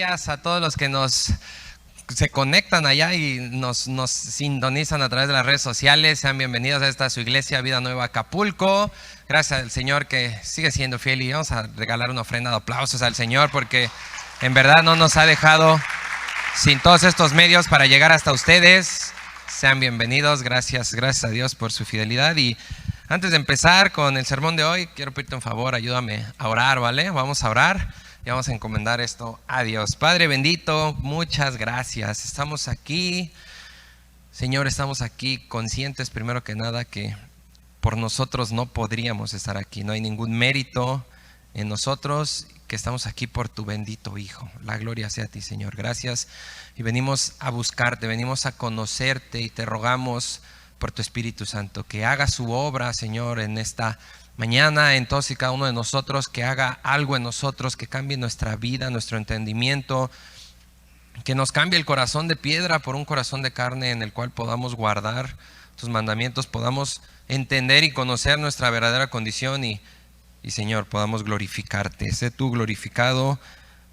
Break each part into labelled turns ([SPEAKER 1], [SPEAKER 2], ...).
[SPEAKER 1] días a todos los que se conectan allá y nos sintonizan a través de las redes sociales. Sean bienvenidos a esta su iglesia Vida Nueva Acapulco. Gracias al Señor que sigue siendo fiel, y vamos a regalar una ofrenda de aplausos al Señor porque en verdad no nos ha dejado sin todos estos medios para llegar hasta ustedes. Sean bienvenidos, gracias a Dios por su fidelidad. Y antes de empezar con el sermón de hoy, quiero pedirte un favor, ayúdame a orar, ¿vale? Vamos a orar y vamos a encomendar esto a Dios. Padre bendito, muchas gracias. Estamos aquí, Señor, estamos aquí conscientes primero que nada que por nosotros no podríamos estar aquí. No hay ningún mérito en nosotros, que estamos aquí por tu bendito Hijo. La gloria sea a ti, Señor. Gracias. Y venimos a buscarte, venimos a conocerte y te rogamos por tu Espíritu Santo que haga su obra, Señor, en esta mañana, en todos y cada uno de nosotros, que haga algo en nosotros, que cambie nuestra vida, nuestro entendimiento, que nos cambie el corazón de piedra por un corazón de carne en el cual podamos guardar tus mandamientos, podamos entender y conocer nuestra verdadera condición y Señor, podamos glorificarte. Sé tú glorificado,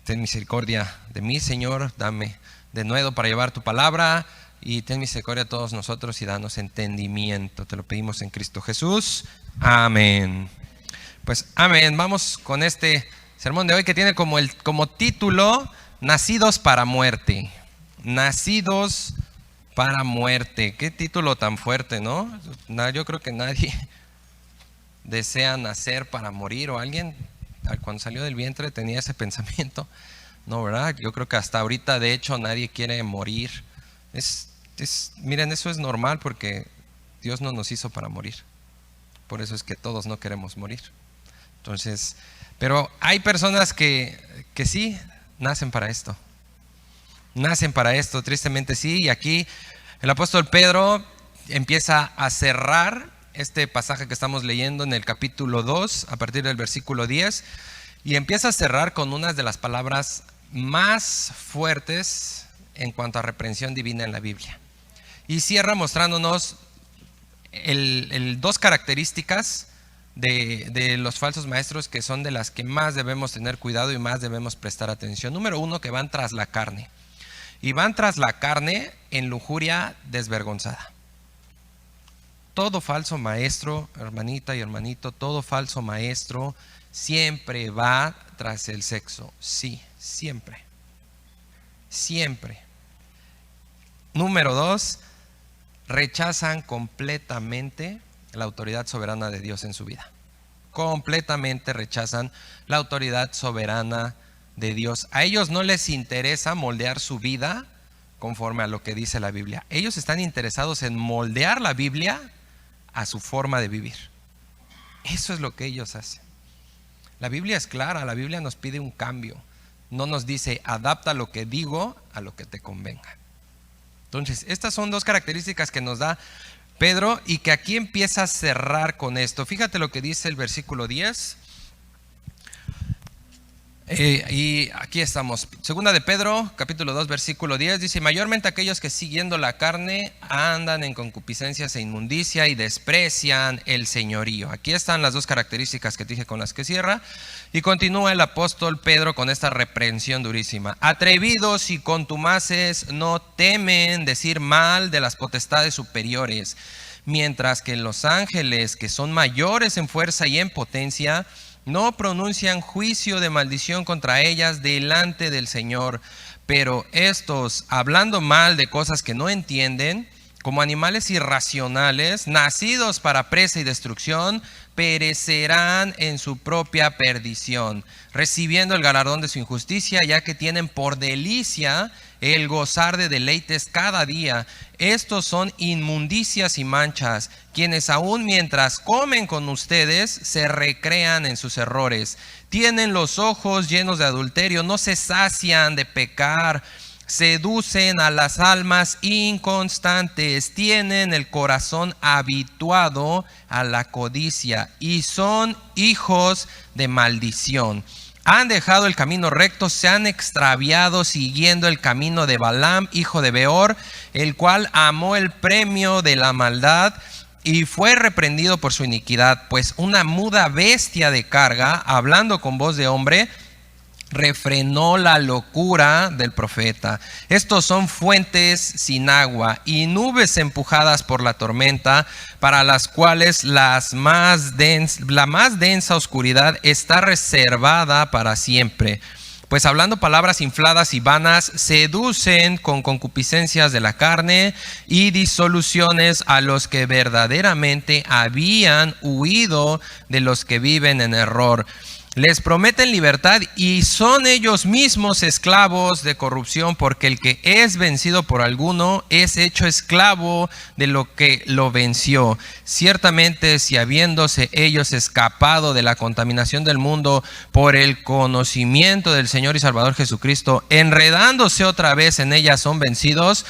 [SPEAKER 1] ten misericordia de mí, Señor, dame de nuevo para llevar tu palabra y ten misericordia a todos nosotros y danos entendimiento. Te lo pedimos en Cristo Jesús. Amén. Pues amén. Vamos con este sermón de hoy que tiene como título Nacidos para muerte. Nacidos para muerte. Qué título tan fuerte, ¿no? Yo creo que nadie desea nacer para morir, o alguien cuando salió del vientre tenía ese pensamiento. No, ¿verdad? Yo creo que hasta ahorita de hecho nadie quiere morir. Miren, eso es normal porque Dios no nos hizo para morir. Por eso es que todos no queremos morir. Entonces, pero hay personas que sí nacen para esto. Nacen para esto, tristemente sí. Y aquí el apóstol Pedro empieza a cerrar este pasaje que estamos leyendo en el capítulo 2, a partir del versículo 10, y empieza a cerrar con unas de las palabras más fuertes en cuanto a reprensión divina en la Biblia. Y cierra mostrándonos dos características de los falsos maestros que son de las que más debemos tener cuidado y más debemos prestar atención. Número uno, que van tras la carne. Y van tras la carne en lujuria desvergonzada. Todo falso maestro, hermanita y hermanito, todo falso maestro siempre va tras el sexo. Sí, siempre. Siempre. Número dos, rechazan completamente la autoridad soberana de Dios en su vida. Completamente rechazan la autoridad soberana de Dios. A ellos no les interesa moldear su vida conforme a lo que dice la Biblia. Ellos están interesados en moldear la Biblia a su forma de vivir. Eso es lo que ellos hacen. La Biblia es clara, la Biblia nos pide un cambio. No nos dice, adapta lo que digo a lo que te convenga. Entonces, estas son dos características que nos da Pedro y que aquí empieza a cerrar con esto. Fíjate lo que dice el versículo 10. Y aquí estamos. Segunda de Pedro, capítulo 2, versículo 10, dice: mayormente aquellos que siguiendo la carne andan en concupiscencias e inmundicia y desprecian el señorío. Aquí están las dos características que te dije con las que cierra. Y continúa el apóstol Pedro con esta reprensión durísima. Atrevidos y contumaces no temen decir mal de las potestades superiores, mientras que los ángeles, que son mayores en fuerza y en potencia, no pronuncian juicio de maldición contra ellas delante del Señor. Pero estos, hablando mal de cosas que no entienden, como animales irracionales, nacidos para presa y destrucción, perecerán en su propia perdición, recibiendo el galardón de su injusticia, ya que tienen por delicia el gozar de deleites cada día. Estos son inmundicias y manchas, quienes aún mientras comen con ustedes se recrean en sus errores. Tienen los ojos llenos de adulterio, no se sacian de pecar, seducen a las almas inconstantes, tienen el corazón habituado a la codicia y son hijos de maldición. Han dejado el camino recto, se han extraviado siguiendo el camino de Balaam, hijo de Beor, el cual amó el premio de la maldad y fue reprendido por su iniquidad, pues una muda bestia de carga, hablando con voz de hombre, refrenó la locura del profeta. Estos son fuentes sin agua y nubes empujadas por la tormenta, para las cuales la más densa oscuridad está reservada para siempre. Pues hablando palabras infladas y vanas, seducen con concupiscencias de la carne y disoluciones a los que verdaderamente habían huido de los que viven en error. Les prometen libertad y son ellos mismos esclavos de corrupción, porque el que es vencido por alguno es hecho esclavo de lo que lo venció. Ciertamente, si habiéndose ellos escapado de la contaminación del mundo por el conocimiento del Señor y Salvador Jesucristo, enredándose otra vez en ella son vencidos,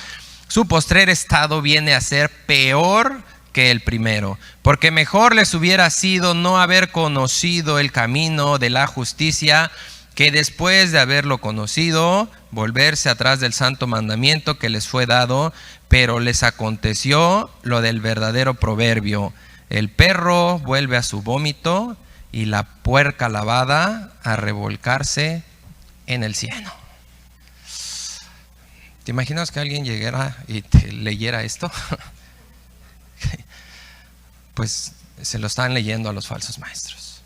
[SPEAKER 1] su postrer estado viene a ser peor que el primero, porque mejor les hubiera sido no haber conocido el camino de la justicia, que después de haberlo conocido, volverse atrás del santo mandamiento que les fue dado. Pero les aconteció lo del verdadero proverbio: el perro vuelve a su vómito y la puerca lavada a revolcarse en el cieno. ¿Te imaginas que alguien llegara y te leyera esto? Pues se lo están leyendo a los falsos maestros.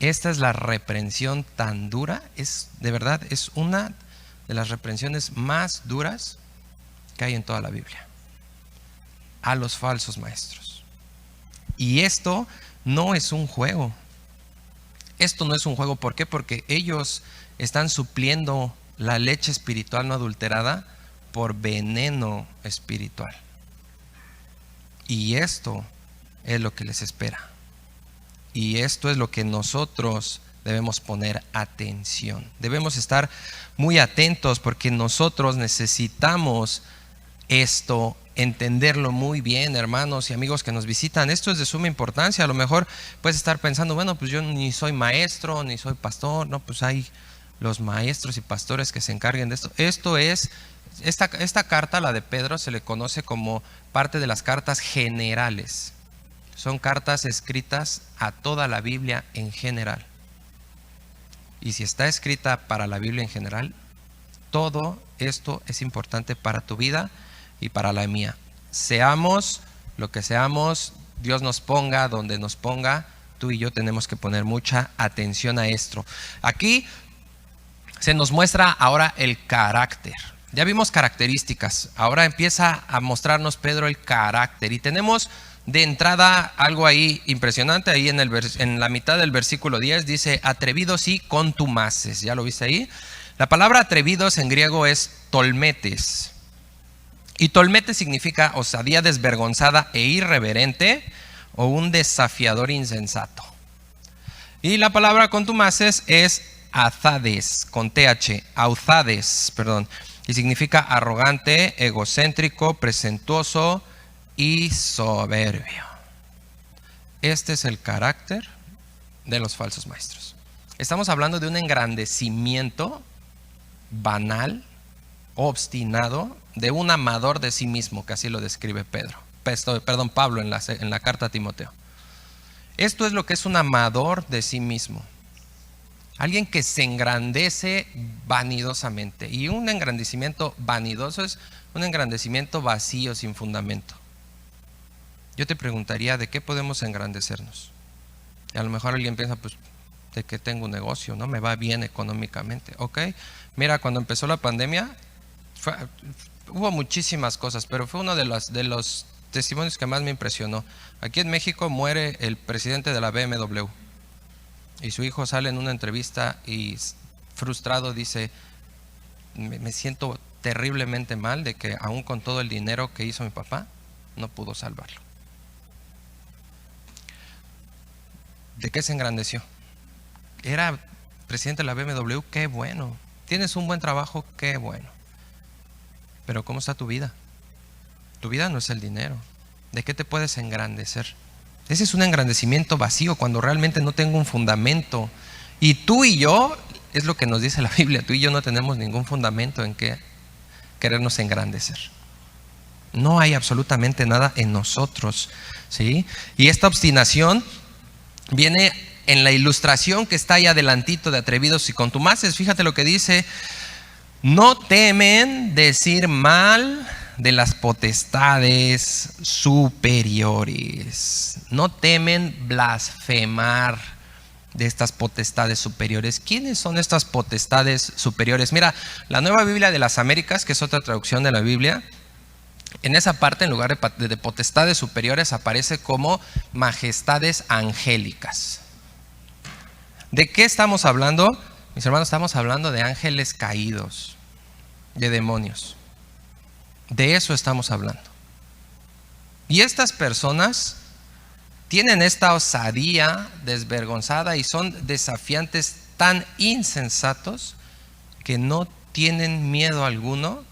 [SPEAKER 1] Esta es la reprensión tan dura, de verdad, es una de las reprensiones más duras que hay en toda la Biblia, a los falsos maestros. Y esto no es un juego. Esto no es un juego. ¿Por qué? Porque ellos están supliendo la leche espiritual no adulterada por veneno espiritual. Y esto es lo que les espera. Y esto es lo que nosotros debemos poner atención. Debemos estar muy atentos, porque nosotros necesitamos esto, entenderlo muy bien, hermanos y amigos que nos visitan. Esto es de suma importancia. A lo mejor puedes estar pensando, bueno, pues yo ni soy maestro, ni soy pastor. No, pues hay los maestros y pastores que se encarguen de esto. Esto es, esta carta, la de Pedro, se le conoce como parte de las cartas generales. Son cartas escritas a toda la Biblia en general. Y si está escrita para la Biblia en general, todo esto es importante para tu vida y para la mía. Seamos lo que seamos, Dios nos ponga donde nos ponga, tú y yo tenemos que poner mucha atención a esto. Aquí se nos muestra ahora el carácter. Ya vimos características, ahora empieza a mostrarnos Pedro el carácter. Y tenemos de entrada algo ahí impresionante. Ahí en la mitad del versículo 10 dice: atrevidos y contumaces. ¿Ya lo viste ahí? La palabra atrevidos en griego es tolmetes. Y tolmete significa osadía desvergonzada e irreverente, o un desafiador insensato. Y la palabra contumaces es azades, con th, auzades, perdón. Y significa arrogante, egocéntrico, presuntuoso y soberbio. Este es el carácter de los falsos maestros. Estamos hablando de un engrandecimiento banal, obstinado, de un amador de sí mismo, que así lo describe Pablo en la carta a Timoteo. Esto es lo que es un amador de sí mismo. Alguien que se engrandece vanidosamente. Y un engrandecimiento vanidoso es un engrandecimiento vacío, sin fundamento. Yo te preguntaría, ¿de qué podemos engrandecernos? Y a lo mejor alguien piensa, pues, de que tengo un negocio, ¿no? Me va bien económicamente. Ok, mira, cuando empezó la pandemia, hubo muchísimas cosas, pero fue uno de los testimonios que más me impresionó. Aquí en México muere el presidente de la BMW. Y su hijo sale en una entrevista y frustrado dice: me siento terriblemente mal de que aún con todo el dinero que hizo mi papá, no pudo salvarlo. ¿De qué se engrandeció? Era presidente de la BMW, qué bueno. Tienes un buen trabajo, qué bueno. Pero ¿cómo está tu vida? Tu vida no es el dinero. ¿De qué te puedes engrandecer? Ese es un engrandecimiento vacío, cuando realmente no tengo un fundamento. Y tú y yo, es lo que nos dice la Biblia, tú y yo no tenemos ningún fundamento en que querernos engrandecer. No hay absolutamente nada en nosotros, ¿sí? Y esta obstinación viene en la ilustración que está ahí adelantito de Atrevidos y Contumaces, fíjate lo que dice: no temen decir mal de las potestades superiores. No temen blasfemar de estas potestades superiores. ¿Quiénes son estas potestades superiores? Mira, la Nueva Biblia de las Américas, que es otra traducción de la Biblia, en esa parte, en lugar de potestades superiores, aparece como majestades angélicas. ¿De qué estamos hablando? Mis hermanos, estamos hablando de ángeles caídos, de demonios. De eso estamos hablando. Y estas personas tienen esta osadía desvergonzada y son desafiantes, tan insensatos que no tienen miedo alguno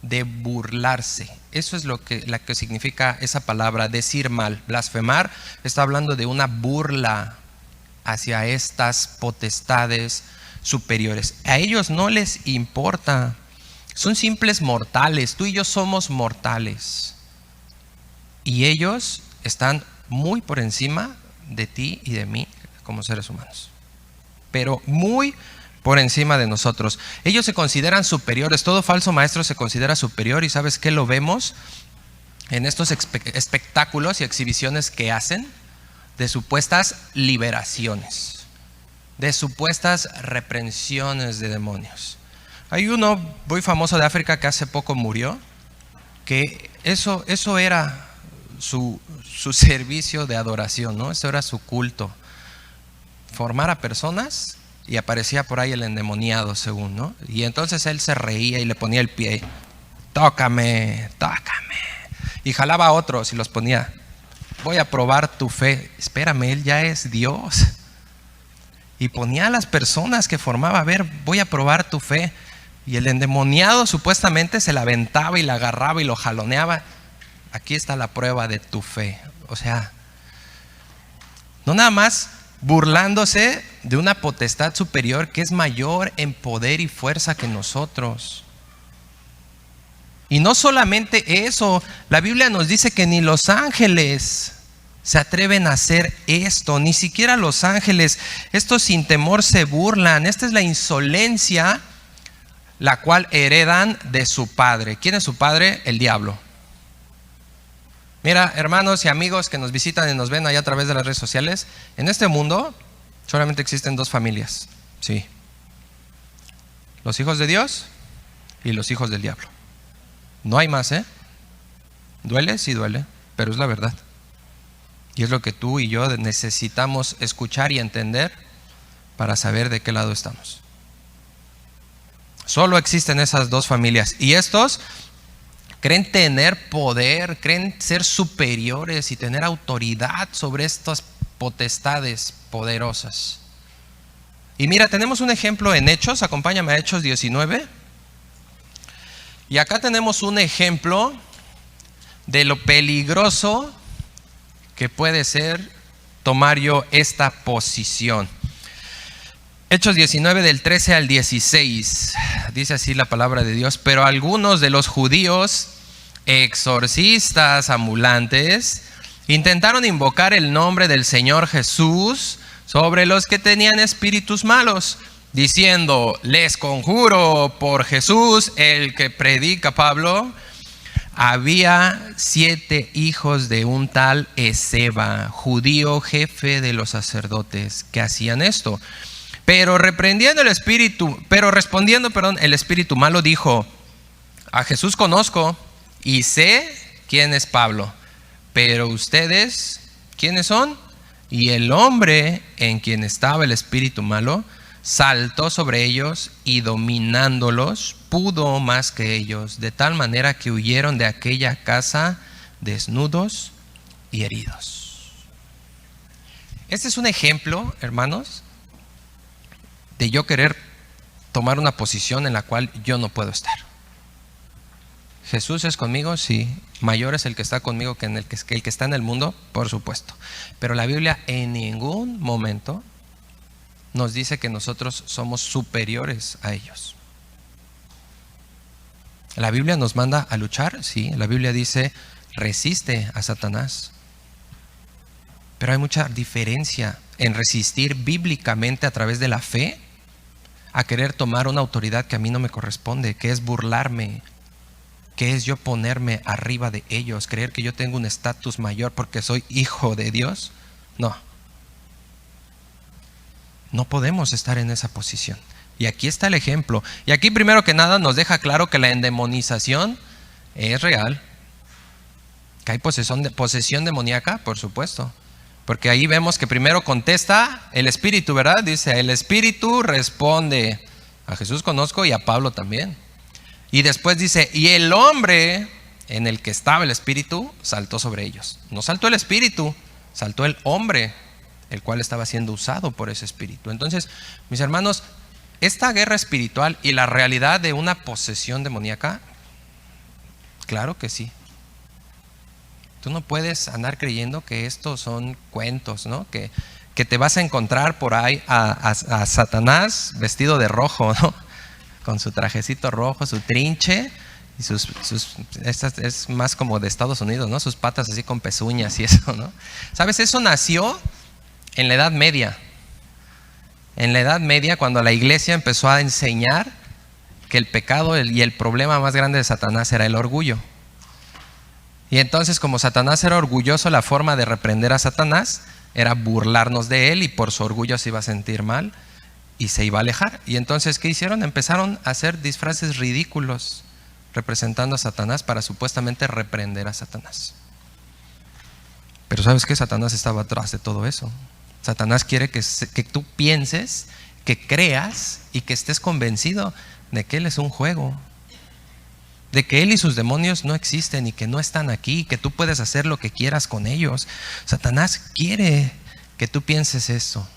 [SPEAKER 1] de burlarse. Eso es lo que significa esa palabra, decir mal. Blasfemar está hablando de una burla hacia estas potestades superiores. A ellos no les importa. Son simples mortales. Tú y yo somos mortales. Y ellos están muy por encima de ti y de mí como seres humanos. Pero muy por encima de nosotros. Ellos se consideran superiores. Todo falso maestro se considera superior. ¿Y sabes qué lo vemos en estos espectáculos y exhibiciones que hacen de supuestas liberaciones, de supuestas reprensiones de demonios? Hay uno muy famoso de África que hace poco murió, que eso era su servicio de adoración, ¿no? Eso era su culto. Formar a personas, y aparecía por ahí el endemoniado, según, ¿no? Y entonces él se reía y le ponía el pie: tócame, tócame. Y jalaba a otros y los ponía: voy a probar tu fe. Espérame, él ya es Dios. Y ponía a las personas que formaba: a ver, voy a probar tu fe. Y el endemoniado supuestamente se la aventaba y la agarraba y lo jaloneaba: aquí está la prueba de tu fe. O sea, no nada más burlándose de una potestad superior que es mayor en poder y fuerza que nosotros. Y no solamente eso, la Biblia nos dice que ni los ángeles se atreven a hacer esto, ni siquiera los ángeles. Estos sin temor se burlan. Esta es la insolencia la cual heredan de su padre. ¿Quién es su padre? El diablo. Mira, hermanos y amigos que nos visitan y nos ven allá a través de las redes sociales, en este mundo solamente existen dos familias, sí: los hijos de Dios y los hijos del diablo. No hay más, ¿eh? Duele, sí duele, pero es la verdad. Y es lo que tú y yo necesitamos escuchar y entender para saber de qué lado estamos. Solo existen esas dos familias. Y estos creen tener poder, creen ser superiores y tener autoridad sobre estas potestades poderosas. Y mira, tenemos un ejemplo en Hechos. Acompáñame a Hechos 19. Y acá tenemos un ejemplo de lo peligroso que puede ser tomar yo esta posición. Hechos 19 del 13 al 16, dice así la palabra de Dios: pero algunos de los judíos, exorcistas ambulantes, intentaron invocar el nombre del Señor Jesús sobre los que tenían espíritus malos, diciendo: les conjuro por Jesús, el que predica Pablo. Había 7 hijos de un tal Esceva, judío, jefe de los sacerdotes, que hacían esto. Pero respondiendo el espíritu malo dijo: a Jesús conozco y sé quién es Pablo, pero ustedes, ¿quiénes son? Y el hombre en quien estaba el espíritu malo saltó sobre ellos y, dominándolos, pudo más que ellos, de tal manera que huyeron de aquella casa desnudos y heridos. Este es un ejemplo, hermanos, de yo querer tomar una posición en la cual yo no puedo estar. Jesús es conmigo, sí. Mayor es el que está conmigo que el que está en el mundo, por supuesto. Pero la Biblia en ningún momento nos dice que nosotros somos superiores a ellos. La Biblia nos manda a luchar, sí. La Biblia dice: resiste a Satanás. Pero hay mucha diferencia. en resistir bíblicamente a través de la fe a querer tomar una autoridad que a mí no me corresponde, que es burlarme, que es yo ponerme arriba de ellos, creer que yo tengo un estatus mayor porque soy hijo de Dios. No. No podemos estar en esa posición. Y aquí está el ejemplo. Y aquí primero que nada nos deja claro que la endemonización es real. Que hay posesión demoníaca, por supuesto. Porque ahí vemos que primero contesta el espíritu, ¿verdad? Dice, el espíritu responde. A Jesús conozco y a Pablo también. Y después dice, y el hombre en el que estaba el espíritu saltó sobre ellos. No saltó el espíritu, saltó el hombre, el cual estaba siendo usado por ese espíritu. Entonces, mis hermanos, esta guerra espiritual y la realidad de una posesión demoníaca, claro que sí. Tú no puedes andar creyendo que estos son cuentos, ¿no? Que te vas a encontrar por ahí a Satanás vestido de rojo, ¿no? Con su trajecito rojo, su trinche y es más como de Estados Unidos, ¿no? Sus patas así con pezuñas y eso, ¿no? ¿Sabes? Eso nació en la Edad Media. En la Edad Media, cuando la iglesia empezó a enseñar que el pecado y el problema más grande de Satanás era el orgullo. Y entonces, como Satanás era orgulloso, la forma de reprender a Satanás era burlarnos de él, y por su orgullo se iba a sentir mal y se iba a alejar. Y entonces, ¿qué hicieron? Empezaron a hacer disfraces ridículos representando a Satanás para supuestamente reprender a Satanás. Pero ¿sabes qué? Satanás estaba atrás de todo eso. Satanás quiere que tú pienses, que creas y que estés convencido de que él es un juego, de que él y sus demonios no existen y que no están aquí, que tú puedes hacer lo que quieras con ellos. Satanás quiere que tú pienses eso.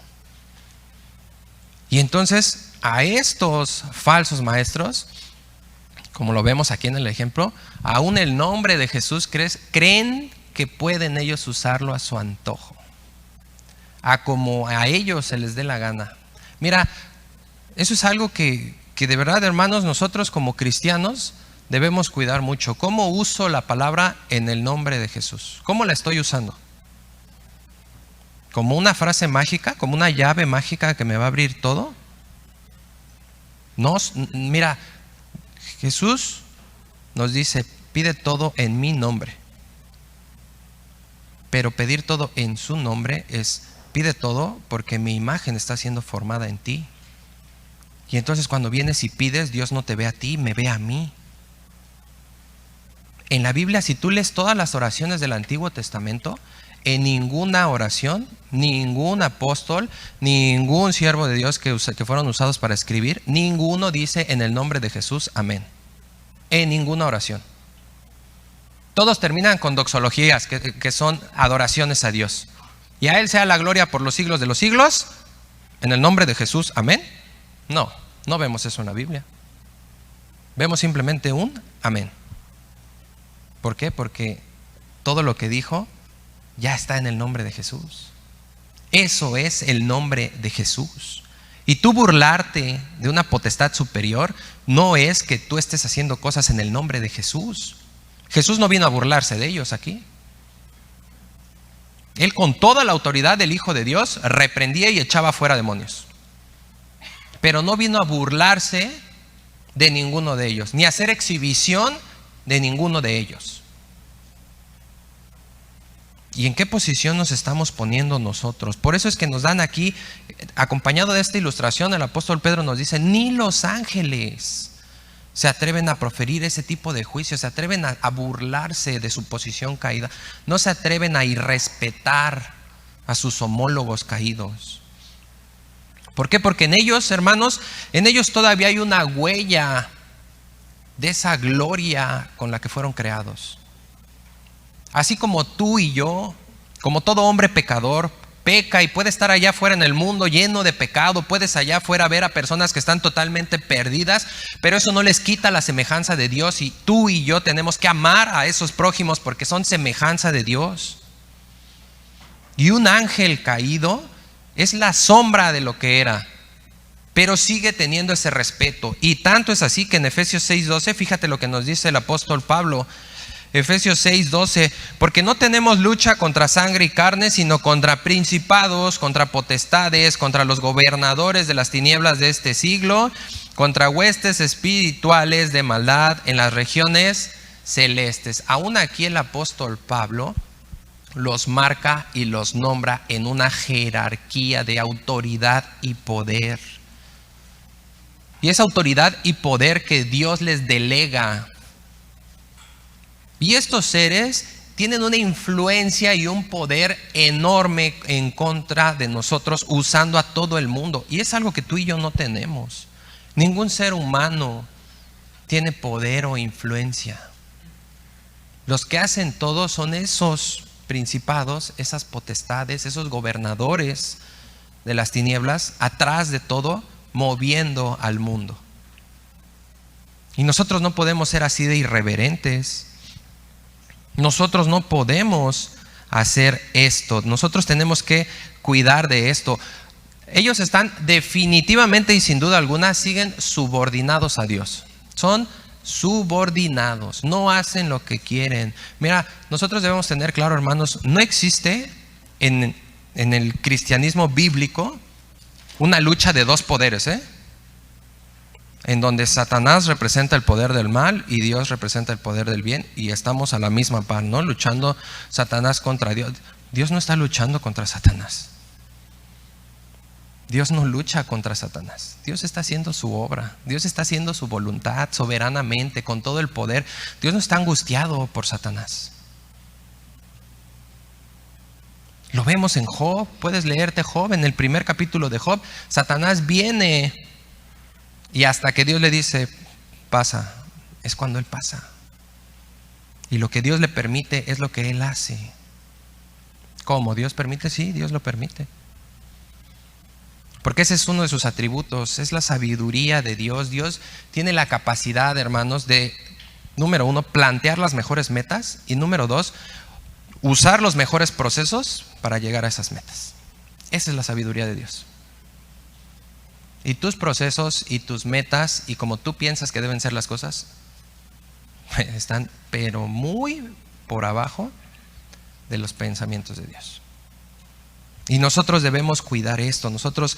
[SPEAKER 1] Y entonces a estos falsos maestros, como lo vemos aquí en el ejemplo, aún el nombre de Jesús creen que pueden ellos usarlo a su antojo, a como a ellos se les dé la gana. Mira, eso es algo que de verdad, hermanos, nosotros como cristianos debemos cuidar mucho. ¿Cómo uso la palabra en el nombre de Jesús? ¿Cómo la estoy usando? ¿Como una frase mágica? ¿Como una llave mágica que me va a abrir todo? No, mira, Jesús nos dice, pide todo en mi nombre. Pero pedir todo en su nombre es, pide todo porque mi imagen está siendo formada en ti. Y entonces cuando vienes y pides, Dios no te ve a ti, me ve a mí. En la Biblia, si tú lees todas las oraciones del Antiguo Testamento, en ninguna oración, ningún apóstol, ningún siervo de Dios que fueron usados para escribir, ninguno dice en el nombre de Jesús, amén. En ninguna oración. Todos terminan con doxologías, que son adoraciones a Dios. Y a Él sea la gloria por los siglos de los siglos, en el nombre de Jesús, amén. No, no vemos eso en la Biblia. Vemos simplemente un amén. ¿Por qué? Porque todo lo que dijo ya está en el nombre de Jesús. Eso es el nombre de Jesús. Y tú burlarte de una potestad superior no es que tú estés haciendo cosas en el nombre de Jesús. Jesús no vino a burlarse de ellos aquí. Él, con toda la autoridad del Hijo de Dios, reprendía y echaba fuera demonios. Pero no vino a burlarse de ninguno de ellos, ni a hacer exhibición de ninguno de ellos. ¿Y en qué posición nos estamos poniendo nosotros? Por eso es que nos dan aquí, acompañado de esta ilustración, el apóstol Pedro nos dice, ni los ángeles se atreven a proferir ese tipo de juicios, se atreven a burlarse de su posición caída, no se atreven a irrespetar a sus homólogos caídos. ¿Por qué? Porque en ellos, hermanos, en ellos todavía hay una huella de esa gloria con la que fueron creados. Así como tú y yo, como todo hombre pecador, peca y puede estar allá afuera en el mundo lleno de pecado, puedes allá afuera ver a personas que están totalmente perdidas, pero eso no les quita la semejanza de Dios, y tú y yo tenemos que amar a esos prójimos porque son semejanza de Dios. Y un ángel caído es la sombra de lo que era, pero sigue teniendo ese respeto. Y tanto es así que en Efesios 6:12, fíjate lo que nos dice el apóstol Pablo. Efesios 6:12, porque no tenemos lucha contra sangre y carne, sino contra principados, contra potestades, contra los gobernadores de las tinieblas de este siglo, contra huestes espirituales de maldad en las regiones celestes. Aún aquí el apóstol Pablo los marca y los nombra en una jerarquía de autoridad y poder. Y esa autoridad y poder que Dios les delega. Y estos seres tienen una influencia y un poder enorme en contra de nosotros, usando a todo el mundo. Y es algo que tú y yo no tenemos. Ningún ser humano tiene poder o influencia. Los que hacen todo son esos principados, esas potestades, esos gobernadores de las tinieblas, atrás de todo, moviendo al mundo. Y nosotros no podemos ser así de irreverentes. Nosotros no podemos hacer esto. Nosotros tenemos que cuidar de esto. Ellos están definitivamente y sin duda alguna siguen subordinados a Dios. Son subordinados, no hacen lo que quieren. Mira, nosotros debemos tener claro, hermanos, no existe en el cristianismo bíblico una lucha de dos poderes, en donde Satanás representa el poder del mal y Dios representa el poder del bien, y estamos a la misma par, ¿no? Luchando Satanás contra Dios. Dios no está luchando contra Satanás. Dios no lucha contra Satanás. Dios está haciendo su obra. Dios está haciendo su voluntad soberanamente, con todo el poder. Dios no está angustiado por Satanás. Lo vemos en Job. Puedes leerte Job, en el primer capítulo de Job. Satanás viene y hasta que Dios le dice, pasa, es cuando él pasa. Y lo que Dios le permite es lo que él hace. ¿Cómo? ¿Dios permite? Sí, Dios lo permite. Porque ese es uno de sus atributos, es la sabiduría de Dios. Dios tiene la capacidad, hermanos, de, número uno, plantear las mejores metas, y número dos, usar los mejores procesos para llegar a esas metas. Esa es la sabiduría de Dios. Y tus procesos y tus metas y como tú piensas que deben ser las cosas están pero muy por abajo de los pensamientos de Dios. Y nosotros debemos cuidar esto, nosotros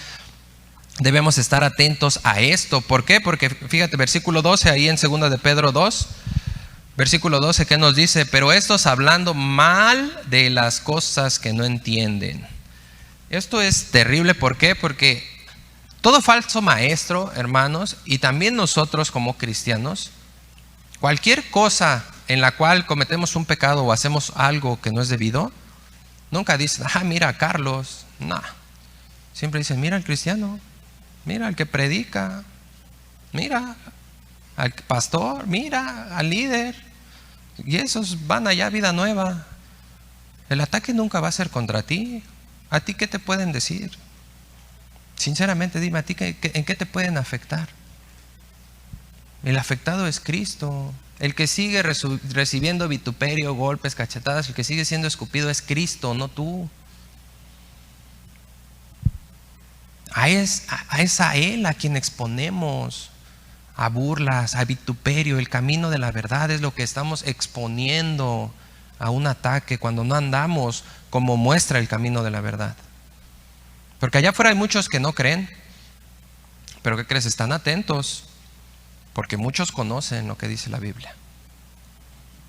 [SPEAKER 1] debemos estar atentos a esto. ¿Por qué? Porque fíjate, versículo 12, ahí en 2 de Pedro 2, versículo 12, ¿qué nos dice? Pero estos hablando mal de las cosas que no entienden. Esto es terrible, ¿por qué? Porque todo falso maestro, hermanos, y también nosotros como cristianos, cualquier cosa en la cual cometemos un pecado o hacemos algo que no es debido, nunca dicen, mira Carlos. No, siempre dicen, mira al cristiano, mira al que predica, mira al pastor, mira al líder. Y esos van allá a vida nueva. El ataque nunca va a ser contra ti. ¿A ti qué te pueden decir? Sinceramente dime, ¿a ti en qué te pueden afectar? El afectado es Cristo. El que sigue recibiendo vituperio, golpes, cachetadas, el que sigue siendo escupido es Cristo, no tú. Es a Él a quien exponemos a burlas, a vituperio. El camino de la verdad es lo que estamos exponiendo a un ataque cuando no andamos como muestra el camino de la verdad. Porque allá afuera hay muchos que no creen, pero ¿qué crees? Están atentos. Porque muchos conocen lo que dice la Biblia.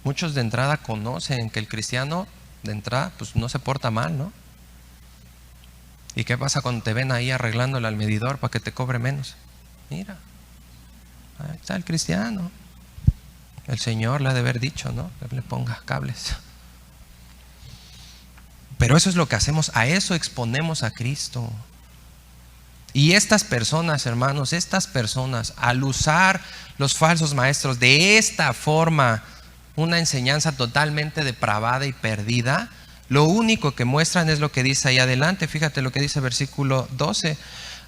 [SPEAKER 1] Muchos de entrada conocen que el cristiano de entrada pues no se porta mal, ¿no? ¿Y qué pasa cuando te ven ahí arreglándole al medidor para que te cobre menos? Mira, ahí está el cristiano. El Señor le ha de haber dicho, ¿no? Que le ponga cables. Pero eso es lo que hacemos, a eso exponemos a Cristo. Y estas personas, hermanos, al usar los falsos maestros de esta forma, una enseñanza totalmente depravada y perdida, lo único que muestran es lo que dice ahí adelante. Fíjate lo que dice versículo 12.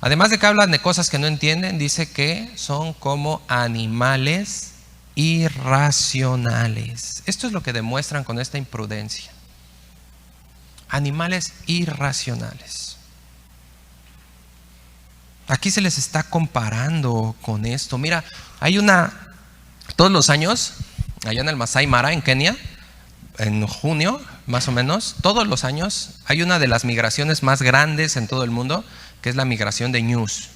[SPEAKER 1] Además de que hablan de cosas que no entienden, dice que son como animales irracionales. Esto es lo que demuestran con esta imprudencia. Animales irracionales. Aquí se les está comparando con esto. Mira, todos los años allá en el Masai Mara, en Kenia, en junio, más o menos, todos los años hay una de las migraciones más grandes en todo el mundo, que es la migración de ñus.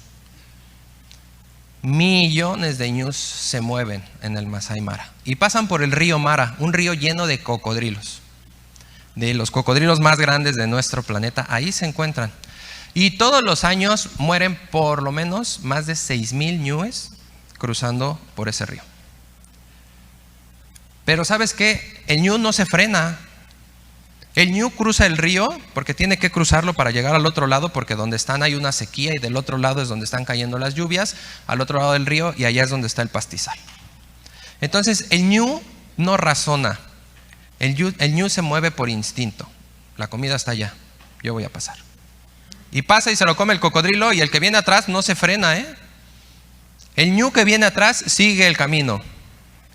[SPEAKER 1] Millones de ñus se mueven en el Masai Mara y pasan por el río Mara, un río lleno de cocodrilos, de los cocodrilos más grandes de nuestro planeta. Ahí se encuentran. Y todos los años mueren por lo menos más de 6,000 ñúes cruzando por ese río. Pero ¿sabes qué? El ñu no se frena. El ñu cruza el río porque tiene que cruzarlo para llegar al otro lado, porque donde están hay una sequía y del otro lado es donde están cayendo las lluvias, al otro lado del río, y allá es donde está el pastizal. Entonces el ñu no razona. El ñu se mueve por instinto. La comida está allá, yo voy a pasar. Y pasa y se lo come el cocodrilo, y el que viene atrás no se frena, El ñu que viene atrás sigue el camino,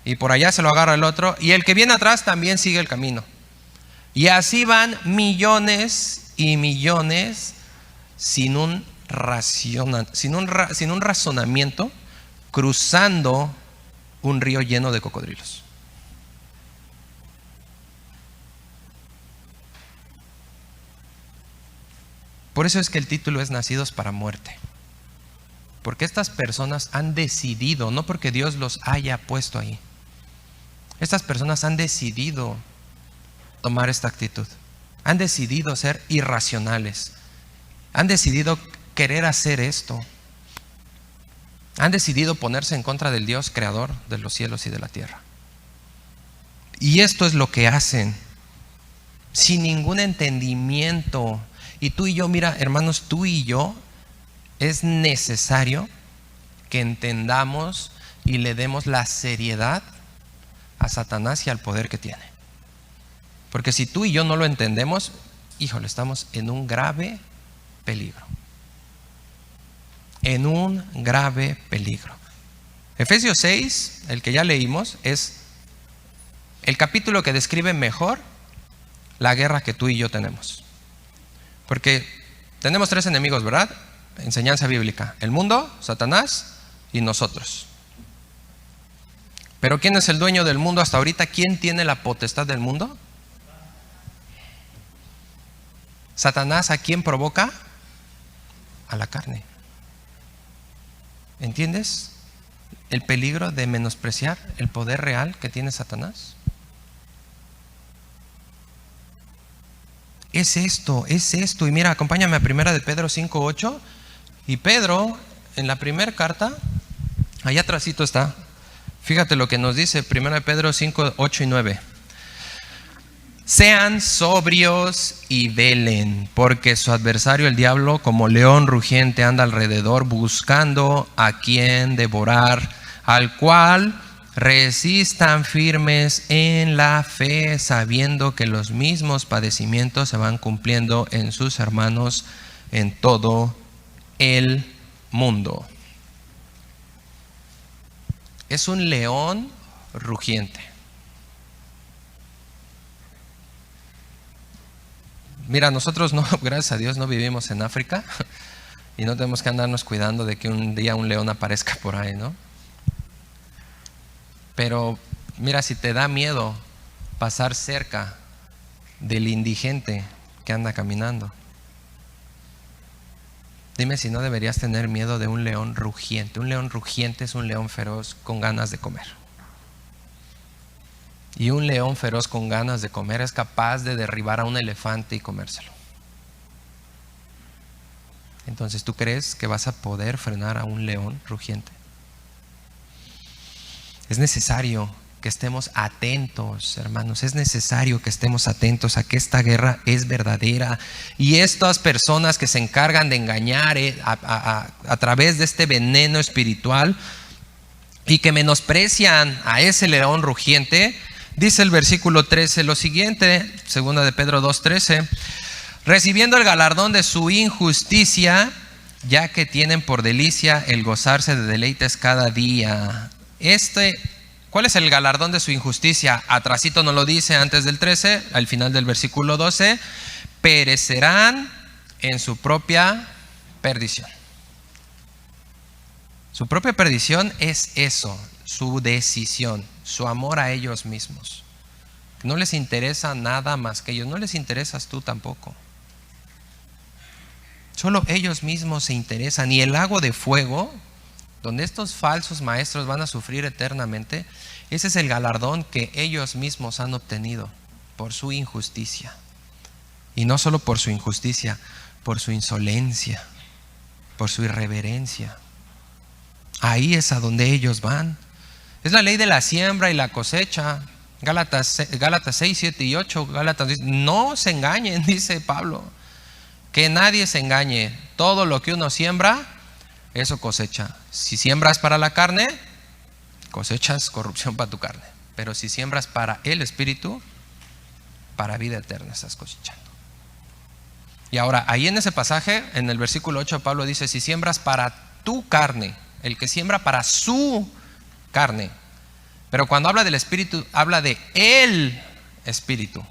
[SPEAKER 1] y por allá se lo agarra el otro, y el que viene atrás también sigue el camino. Y así van millones y millones sin un razonamiento, cruzando un río lleno de cocodrilos. Por eso es que el título es Nacidos para muerte. Porque estas personas han decidido, no porque Dios los haya puesto ahí, estas personas han decidido tomar esta actitud. Han decidido ser irracionales. Han decidido querer hacer esto. Han decidido ponerse en contra del Dios creador de los cielos y de la tierra. Y esto es lo que hacen, sin ningún entendimiento. Y tú y yo, mira, hermanos, tú y yo, es necesario que entendamos y le demos la seriedad a Satanás y al poder que tiene. Porque si tú y yo no lo entendemos, híjole, estamos en un grave peligro. En un grave peligro. Efesios 6, el que ya leímos, es el capítulo que describe mejor la guerra que tú y yo tenemos. Porque tenemos 3 enemigos, ¿verdad? Enseñanza bíblica: el mundo, Satanás y nosotros. Pero ¿quién es el dueño del mundo hasta ahorita? ¿Quién tiene la potestad del mundo? Satanás, ¿a quién provoca? A la carne. ¿Entiendes el peligro de menospreciar el poder real que tiene Satanás? Es esto. Y mira, acompáñame a 1 de Pedro 5:8. Y Pedro, en la primera carta, allá atrásito está. Fíjate lo que nos dice 1 de Pedro 5:8 y 9. Sean sobrios y velen, porque su adversario el diablo, como león rugiente, anda alrededor buscando a quien devorar, al cual resistan firmes en la fe, sabiendo que los mismos padecimientos se van cumpliendo en sus hermanos en todo el mundo. Es un león rugiente. Mira, nosotros no, gracias a Dios, no vivimos en África y no tenemos que andarnos cuidando de que un día un león aparezca por ahí, ¿no? Pero mira, si te da miedo pasar cerca del indigente que anda caminando, dime si no deberías tener miedo de un león rugiente. Un león rugiente es un león feroz con ganas de comer. Y un león feroz con ganas de comer es capaz de derribar a un elefante y comérselo. Entonces, ¿tú crees que vas a poder frenar a un león rugiente? Es necesario que estemos atentos, hermanos. Es necesario que estemos atentos a que esta guerra es verdadera. Y estas personas que se encargan de engañar a través de este veneno espiritual y que menosprecian a ese león rugiente, dice el versículo 13 lo siguiente, 2 de Pedro 2:13: recibiendo el galardón de su injusticia, ya que tienen por delicia el gozarse de deleites cada día. ¿Cuál es el galardón de su injusticia? Atrasito no lo dice, antes del 13, al final del versículo 12: perecerán en su propia perdición. Su propia perdición es eso, su decisión. su amor a ellos mismos. No les interesa nada más que ellos, no les interesas tú tampoco. Solo ellos mismos se interesan. Y el lago de fuego, donde estos falsos maestros van a sufrir eternamente, ese es el galardón que ellos mismos han obtenido por su injusticia. Y no solo por su injusticia, por su insolencia, por su irreverencia. Ahí es a donde ellos van. Es la ley de la siembra y la cosecha. Gálatas 6, 7 y 8. Gálatas dice, no se engañen, dice Pablo. Que nadie se engañe. Todo lo que uno siembra, eso cosecha. Si siembras para la carne, cosechas corrupción para tu carne. Pero si siembras para el Espíritu, para vida eterna estás cosechando. Y ahora, ahí en ese pasaje, en el versículo 8, Pablo dice, si siembras para tu carne, el que siembra para su carne. Pero cuando habla del Espíritu, habla de el Espíritu.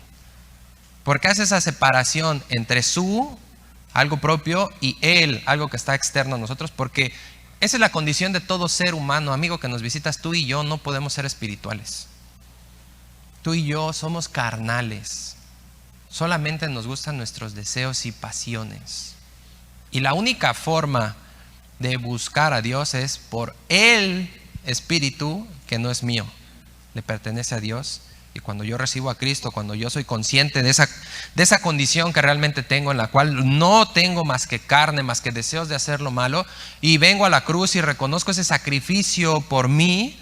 [SPEAKER 1] ¿Por qué hace esa separación entre su, algo propio, y él, algo que está externo a nosotros? Porque esa es la condición de todo ser humano. Amigo que nos visitas, tú y yo no podemos ser espirituales. Tú y yo somos carnales. Solamente nos gustan nuestros deseos y pasiones. Y la única forma de buscar a Dios es por el Espíritu, que no es mío, le pertenece a Dios. Y cuando yo recibo a Cristo, cuando yo soy consciente de esa condición que realmente tengo, en la cual no tengo más que carne, más que deseos de hacer lo malo, y vengo a la cruz y reconozco ese sacrificio por mí,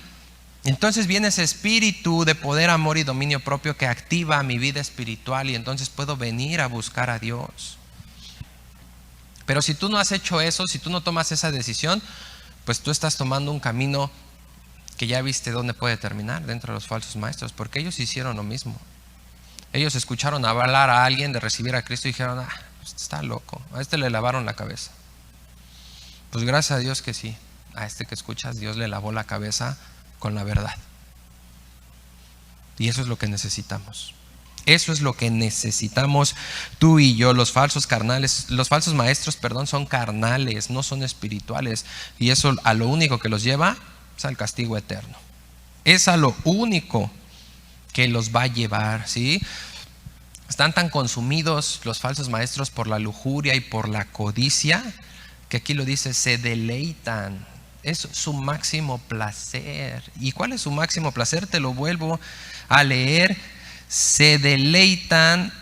[SPEAKER 1] entonces viene ese espíritu de poder, amor y dominio propio que activa mi vida espiritual, y entonces puedo venir a buscar a Dios. Pero si tú no has hecho eso, si tú no tomas esa decisión, pues tú estás tomando un camino que ya viste dónde puede terminar, dentro de los falsos maestros, porque ellos hicieron lo mismo. Ellos escucharon hablar a alguien de recibir a Cristo y dijeron, está loco, a este le lavaron la cabeza. Pues gracias a Dios que sí, a este que escuchas, Dios le lavó la cabeza con la verdad. Y eso es lo que necesitamos. Eso es lo que necesitamos tú y yo. Los falsos maestros, son carnales, no son espirituales. Y eso a lo único que los lleva es al castigo eterno. Es a lo único que los va a llevar, ¿sí? Están tan consumidos los falsos maestros por la lujuria y por la codicia, que aquí lo dice, se deleitan. Es su máximo placer. ¿Y cuál es su máximo placer? Te lo vuelvo a leer. Se deleitan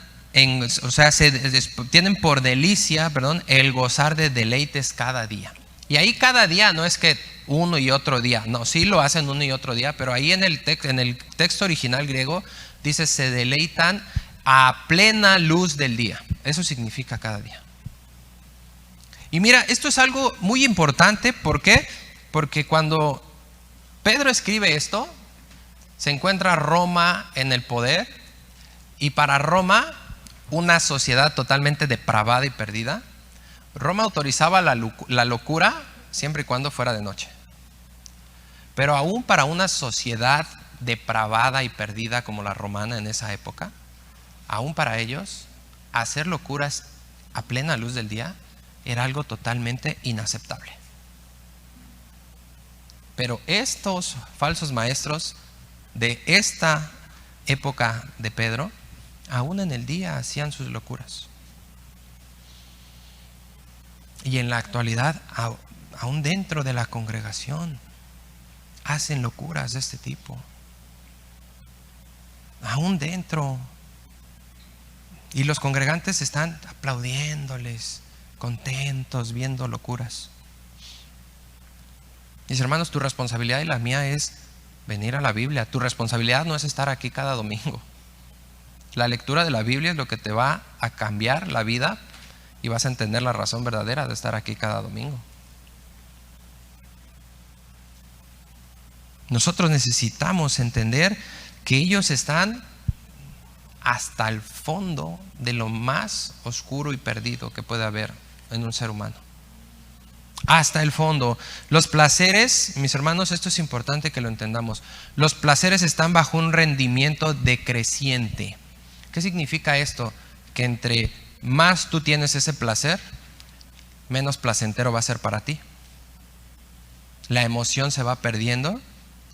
[SPEAKER 1] tienen por delicia, el gozar de deleites cada día. Y ahí cada día no es que uno y otro día, no, sí lo hacen uno y otro día, pero ahí en el texto original griego dice se deleitan a plena luz del día. Eso significa cada día. Y mira, esto es algo muy importante. ¿Por qué? Porque cuando Pedro escribe esto, se encuentra Roma en el poder, y para Roma, una sociedad totalmente depravada y perdida, Roma autorizaba la locura siempre y cuando fuera de noche. Pero aún para una sociedad depravada y perdida como la romana en esa época, aún para ellos, hacer locuras a plena luz del día era algo totalmente inaceptable. Pero estos falsos maestros de esta época de Pedro, aún en el día hacían sus locuras. Y en la actualidad, aún dentro de la congregación, hacen locuras de este tipo. Aún dentro. Y los congregantes están aplaudiéndoles, contentos, viendo locuras. Mis hermanos, tu responsabilidad y la mía es venir a la Biblia. Tu responsabilidad no es estar aquí cada domingo. La lectura de la Biblia es lo que te va a cambiar la vida y vas a entender la razón verdadera de estar aquí cada domingo. Nosotros necesitamos entender que ellos están hasta el fondo de lo más oscuro y perdido que puede haber en un ser humano. Hasta el fondo. Los placeres, mis hermanos, esto es importante que lo entendamos. Los placeres están bajo un rendimiento decreciente. ¿Qué significa esto? Que entre más tú tienes ese placer, menos placentero va a ser para ti. La emoción se va perdiendo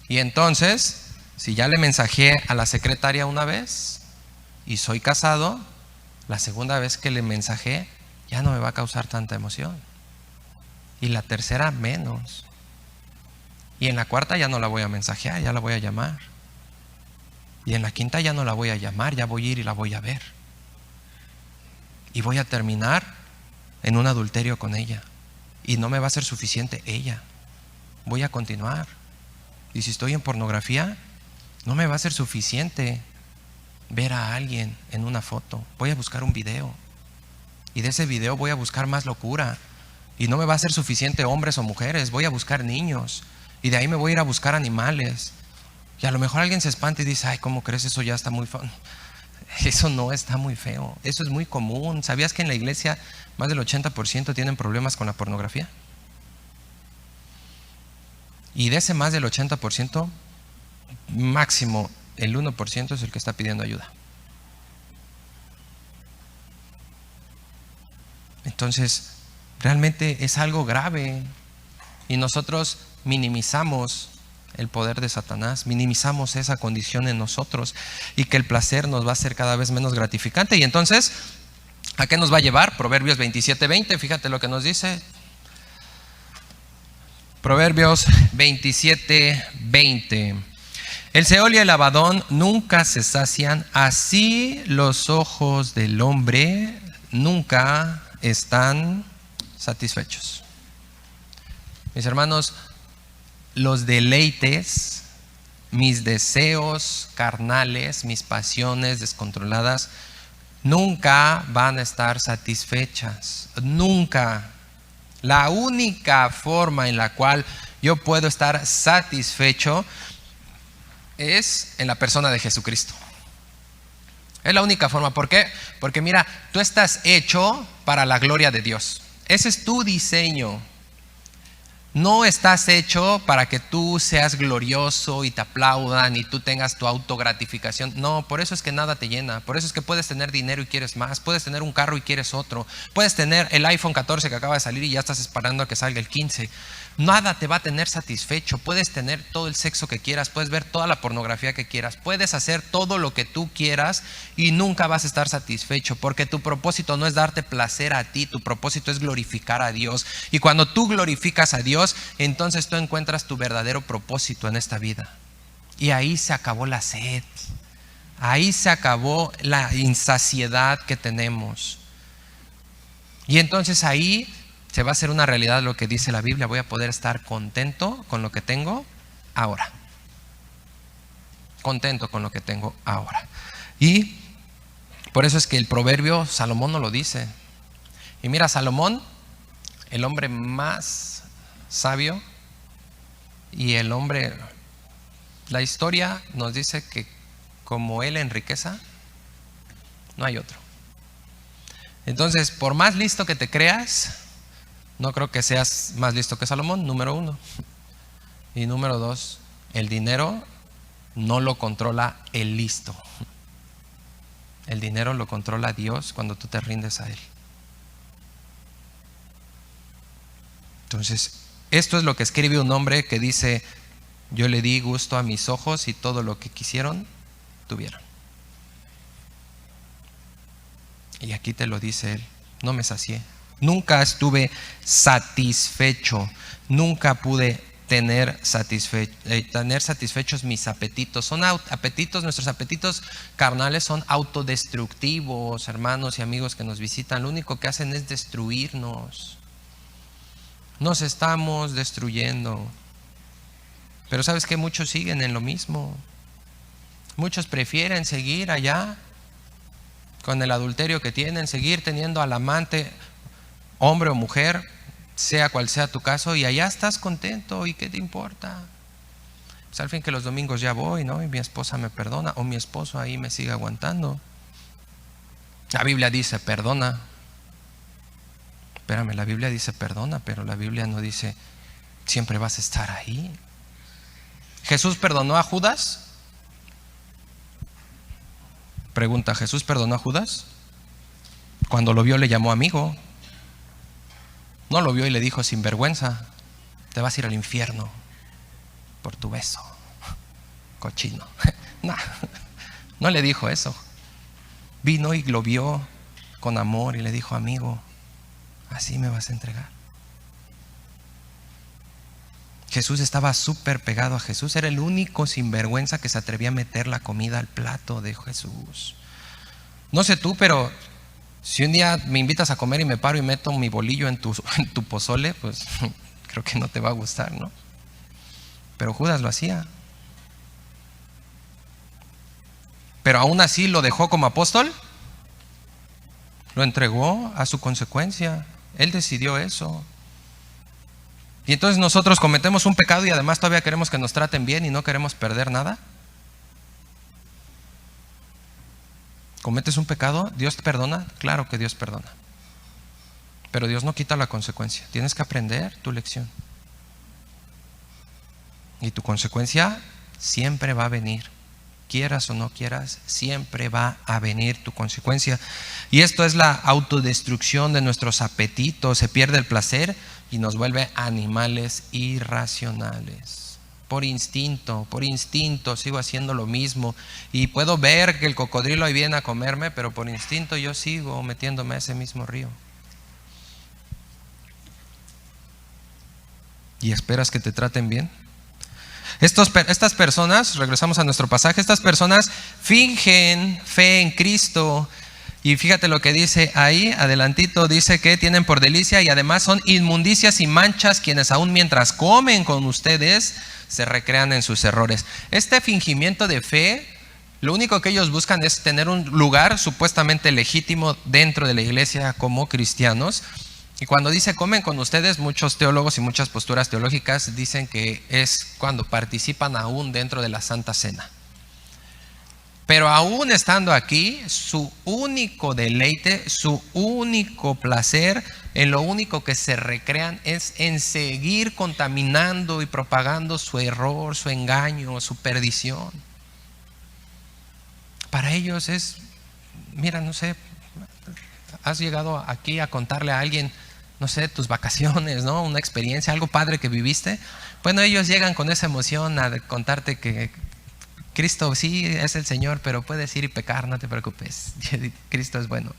[SPEAKER 1] y entonces Si ya le mensajé a la secretaria una vez y soy casado, la segunda vez que le mensajé ya no me va a causar tanta emoción. Y la tercera menos. Y en la cuarta ya no la voy a mensajear, ya la voy a llamar. Y en la quinta ya no la voy a llamar, ya voy a ir y la voy a ver. Y voy a terminar en un adulterio con ella. Y no me va a ser suficiente ella. Voy a continuar. Y si estoy en pornografía, no me va a ser suficiente ver a alguien en una foto. Voy a buscar un video. Y de ese video voy a buscar más locura. Y no me va a ser suficiente hombres o mujeres. Voy a buscar niños. Y de ahí me voy a ir a buscar animales. Y a lo mejor alguien se espanta y dice: ay, ¿cómo crees? Eso ya está muy feo. Eso no está muy feo. Eso es muy común. ¿Sabías que en la iglesia más del 80% tienen problemas con la pornografía? Y de ese más del 80%, máximo el 1% es el que está pidiendo ayuda. Entonces, realmente es algo grave. Y nosotros minimizamos el poder de Satanás, minimizamos esa condición en nosotros, y que el placer nos va a ser cada vez menos gratificante. Y entonces, ¿a qué nos va a llevar? Proverbios 27:20, fíjate lo que nos dice. Proverbios 27:20. El Seol y el Abadón nunca se sacian, así los ojos del hombre nunca están satisfechos. Mis hermanos, los deleites, mis deseos carnales, mis pasiones descontroladas, nunca van a estar satisfechas. Nunca. La única forma en la cual yo puedo estar satisfecho es en la persona de Jesucristo. Es la única forma. ¿Por qué? Porque mira, tú estás hecho para la gloria de Dios. Ese es tu diseño. No estás hecho para que tú seas glorioso y te aplaudan y tú tengas tu autogratificación. No, por eso es que nada te llena. Por eso es que puedes tener dinero y quieres más. Puedes tener un carro y quieres otro. Puedes tener el iPhone 14 que acaba de salir y ya estás esperando a que salga el 15. Nada te va a tener satisfecho. Puedes tener todo el sexo que quieras. Puedes ver toda la pornografía que quieras. Puedes hacer todo lo que tú quieras y nunca vas a estar satisfecho, porque tu propósito no es darte placer a ti. Tu propósito es glorificar a Dios. Y cuando tú glorificas a Dios, entonces tú encuentras tu verdadero propósito en esta vida. Y ahí se acabó la sed. Ahí se acabó la insaciedad que tenemos. Y entonces ahí se va a hacer una realidad lo que dice la Biblia: voy a poder estar contento con lo que tengo ahora. Contento con lo que tengo ahora. Y por eso es que el proverbio Salomón no lo dice. Y mira, Salomón, el hombre más sabio y el hombre, la historia nos dice que como él en riqueza no hay otro. Entonces, por más listo que te creas, no creo que seas más listo que Salomón, número uno. Y número dos, el dinero no lo controla el listo. El dinero lo controla Dios cuando tú te rindes a Él. Entonces, esto es lo que escribe un hombre que dice: yo le di gusto a mis ojos y todo lo que quisieron, tuvieron. Y aquí te lo dice él: no me sacié. Nunca estuve satisfecho. Nunca pude tener satisfechos mis apetitos. Son apetitos, nuestros apetitos carnales son autodestructivos, hermanos y amigos que nos visitan. Lo único que hacen es destruirnos. Nos estamos destruyendo. Pero ¿sabes qué? Muchos siguen en lo mismo. Muchos prefieren seguir allá con el adulterio que tienen, seguir teniendo al amante, hombre o mujer, sea cual sea tu caso, y allá estás contento. ¿Y qué te importa? Pues al fin que los domingos ya voy, ¿no? Y mi esposa me perdona, o mi esposo ahí me sigue aguantando. La Biblia dice perdona. Espérame, la Biblia dice perdona, pero la Biblia no dice siempre vas a estar ahí. ¿Jesús perdonó a Judas? Pregunta: ¿Jesús perdonó a Judas? Cuando lo vio le llamó amigo. No lo vio y le dijo: sinvergüenza, te vas a ir al infierno por tu beso. cochino. No, no le dijo eso. Vino y lo vio con amor y le dijo: amigo, así me vas a entregar. Jesús estaba súper pegado a Jesús. Era el único sinvergüenza que se atrevía a meter la comida al plato de Jesús. No sé tú, pero si un día me invitas a comer y me paro y meto mi bolillo en tu pozole, pues creo que no te va a gustar, ¿no? Pero Judas lo hacía. Pero aún así lo dejó como apóstol. Lo entregó a su consecuencia. Él decidió eso. Y entonces nosotros cometemos un pecado y además todavía queremos que nos traten bien y no queremos perder nada. ¿Cometes un pecado? ¿Dios te perdona? Claro que Dios perdona. Pero Dios no quita la consecuencia. Tienes que aprender tu lección. Y tu consecuencia siempre va a venir. Quieras o no quieras, siempre va a venir tu consecuencia. Y esto es la autodestrucción de nuestros apetitos. Se pierde el placer y nos vuelve animales irracionales. Por instinto sigo haciendo lo mismo. Y puedo ver que el cocodrilo ahí viene a comerme, pero por instinto yo sigo metiéndome a ese mismo río. ¿Y esperas que te traten bien? Estas personas, regresamos a nuestro pasaje, estas personas fingen fe en Cristo. Y fíjate lo que dice ahí, adelantito, dice que tienen por delicia y además son inmundicias y manchas quienes aún mientras comen con ustedes se recrean en sus errores. Este fingimiento de fe, lo único que ellos buscan es tener un lugar supuestamente legítimo dentro de la iglesia como cristianos. Y cuando dice comen con ustedes, muchos teólogos y muchas posturas teológicas dicen que es cuando participan aún dentro de la Santa Cena. Pero aún estando aquí, su único deleite, su único placer, en lo único que se recrean es en seguir contaminando y propagando su error, su engaño, su perdición. Para ellos es, mira, no sé, has llegado aquí a contarle a alguien, no sé, tus vacaciones, ¿no? Una experiencia, algo padre que viviste. Bueno, ellos llegan con esa emoción a contarte que Cristo sí es el Señor, pero puedes ir y pecar, no te preocupes. Cristo es bueno.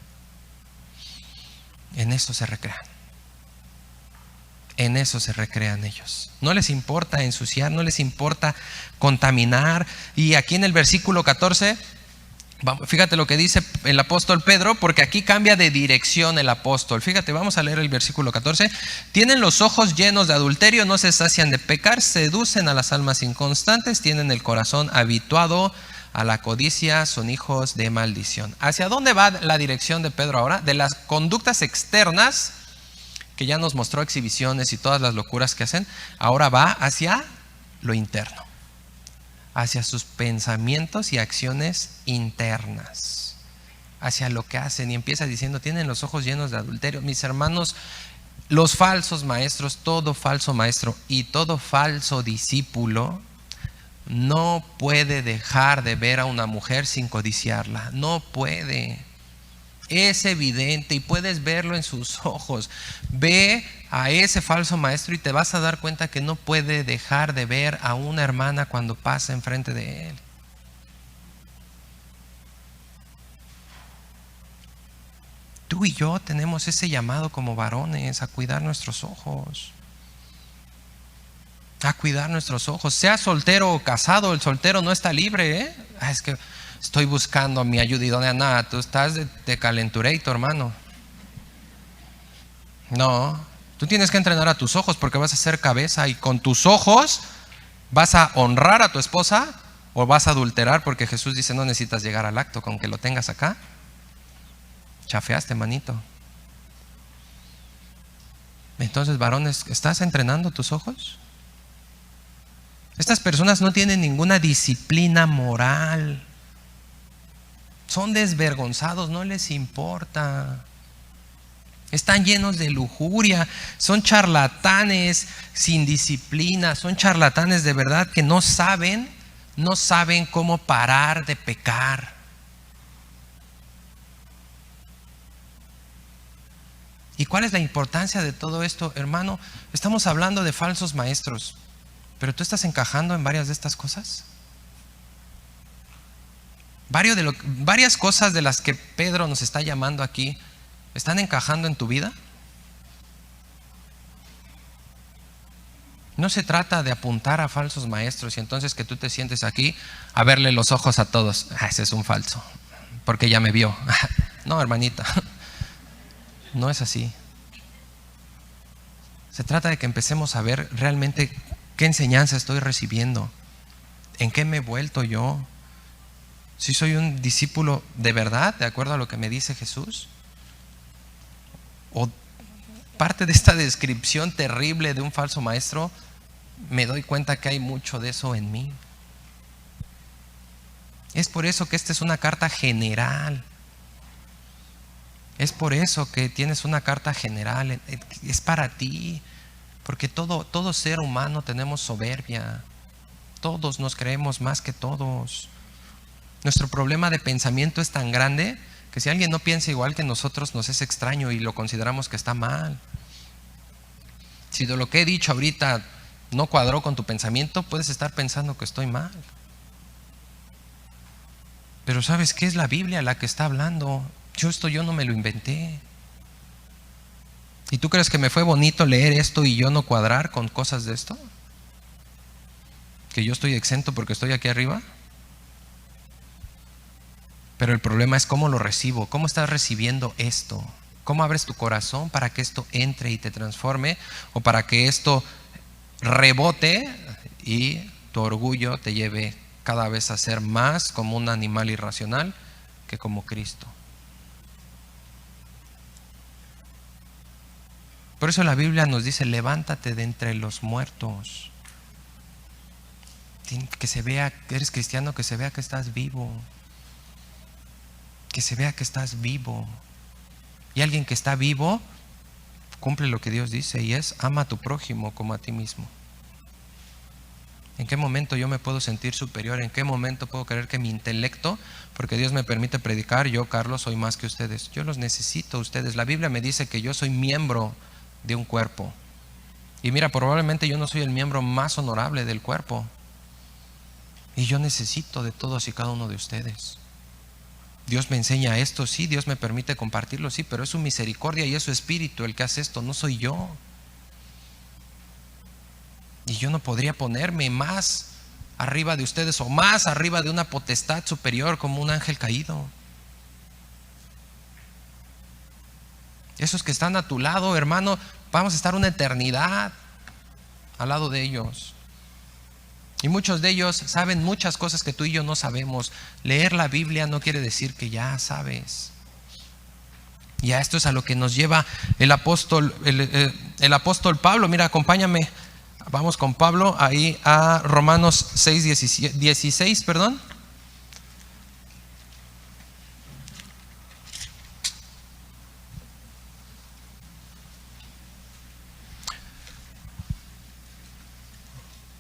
[SPEAKER 1] En eso se recrean. En eso se recrean ellos. No les importa ensuciar, no les importa contaminar. Y aquí en el versículo 14, fíjate lo que dice el apóstol Pedro, porque aquí cambia de dirección el apóstol. Fíjate, vamos a leer el versículo 14. Tienen los ojos llenos de adulterio, no se sacian de pecar, seducen a las almas inconstantes, tienen el corazón habituado a la codicia, son hijos de maldición. ¿Hacia dónde va la dirección de Pedro ahora? De las conductas externas, que ya nos mostró exhibiciones y todas las locuras que hacen, ahora va hacia lo interno, hacia sus pensamientos y acciones internas, hacia lo que hacen. Y empieza diciendo, tienen los ojos llenos de adulterio. Mis hermanos, los falsos maestros, todo falso maestro y todo falso discípulo no puede dejar de ver a una mujer sin codiciarla. No puede. Es evidente y puedes verlo en sus ojos. Ve a ese falso maestro y te vas a dar cuenta que no puede dejar de ver a una hermana cuando pasa enfrente de él. Tú y yo tenemos ese llamado como varones a cuidar nuestros ojos. A cuidar nuestros ojos. Sea soltero o casado, el soltero no está libre, ¿eh? Es que estoy buscando a mi ayudidona. Nada, tú estás de calentureito, hermano. No, tú tienes que entrenar a tus ojos porque vas a ser cabeza y con tus ojos vas a honrar a tu esposa o vas a adulterar, porque Jesús dice no necesitas llegar al acto, con que lo tengas acá. Chafeaste, manito. Entonces, varones, ¿estás entrenando tus ojos? Estas personas no tienen ninguna disciplina moral. Son desvergonzados, no les importa. Están llenos de lujuria, son charlatanes sin disciplina, son charlatanes de verdad que no saben cómo parar de pecar. ¿Y cuál es la importancia de todo esto, hermano? Estamos hablando de falsos maestros, pero ¿tú estás encajando en varias de estas cosas? Varias cosas de las que Pedro nos está llamando aquí, ¿están encajando en tu vida? No se trata de apuntar a falsos maestros y entonces que tú te sientes aquí a verle los ojos a todos. Ese es un falso, porque ya me vio. No, hermanita, no es así. Se trata de que empecemos a ver realmente qué enseñanza estoy recibiendo, en qué me he vuelto yo, si soy un discípulo de verdad, de acuerdo a lo que me dice Jesús, o parte de esta descripción terrible de un falso maestro, me doy cuenta que hay mucho de eso en mí. Es por eso que esta es una carta general. Es por eso que tienes una carta general. Es para ti. Porque todo ser humano tenemos soberbia. Todos nos creemos más que todos. Nuestro problema de pensamiento es tan grande que si alguien no piensa igual que nosotros nos es extraño y lo consideramos que está mal. Si de lo que he dicho ahorita no cuadró con tu pensamiento, puedes estar pensando que estoy mal. Pero ¿sabes qué? Es la Biblia la que está hablando. Yo no me lo inventé. ¿Y tú crees que me fue bonito leer esto y yo no cuadrar con cosas de esto? ¿Que yo estoy exento porque estoy aquí arriba? Pero el problema es cómo lo recibo, cómo estás recibiendo esto, cómo abres tu corazón para que esto entre y te transforme, o para que esto rebote y tu orgullo te lleve cada vez a ser más como un animal irracional que como Cristo. Por eso la Biblia nos dice: levántate de entre los muertos. Que se vea que eres cristiano, que se vea que estás vivo. Que se vea que estás vivo. Y alguien que está vivo cumple lo que Dios dice, y es: ama a tu prójimo como a ti mismo. ¿En qué momento yo me puedo sentir superior? ¿En qué momento puedo creer que mi intelecto, porque Dios me permite predicar, yo, Carlos, soy más que ustedes? Yo los necesito a ustedes. La Biblia me dice que yo soy miembro de un cuerpo. Y mira, probablemente yo no soy el miembro más honorable del cuerpo. Y yo necesito de todos y cada uno de ustedes. Dios me enseña esto, sí, Dios me permite compartirlo, sí, pero es su misericordia y es su espíritu el que hace esto, no soy yo. Y yo no podría ponerme más arriba de ustedes o más arriba de una potestad superior como un ángel caído. Esos que están a tu lado, hermano, vamos a estar una eternidad al lado de ellos. Y muchos de ellos saben muchas cosas que tú y yo no sabemos. Leer la Biblia no quiere decir que ya sabes. Y a esto es a lo que nos lleva el apóstol Pablo. Mira, acompáñame. Vamos con Pablo ahí a Romanos 16, perdón.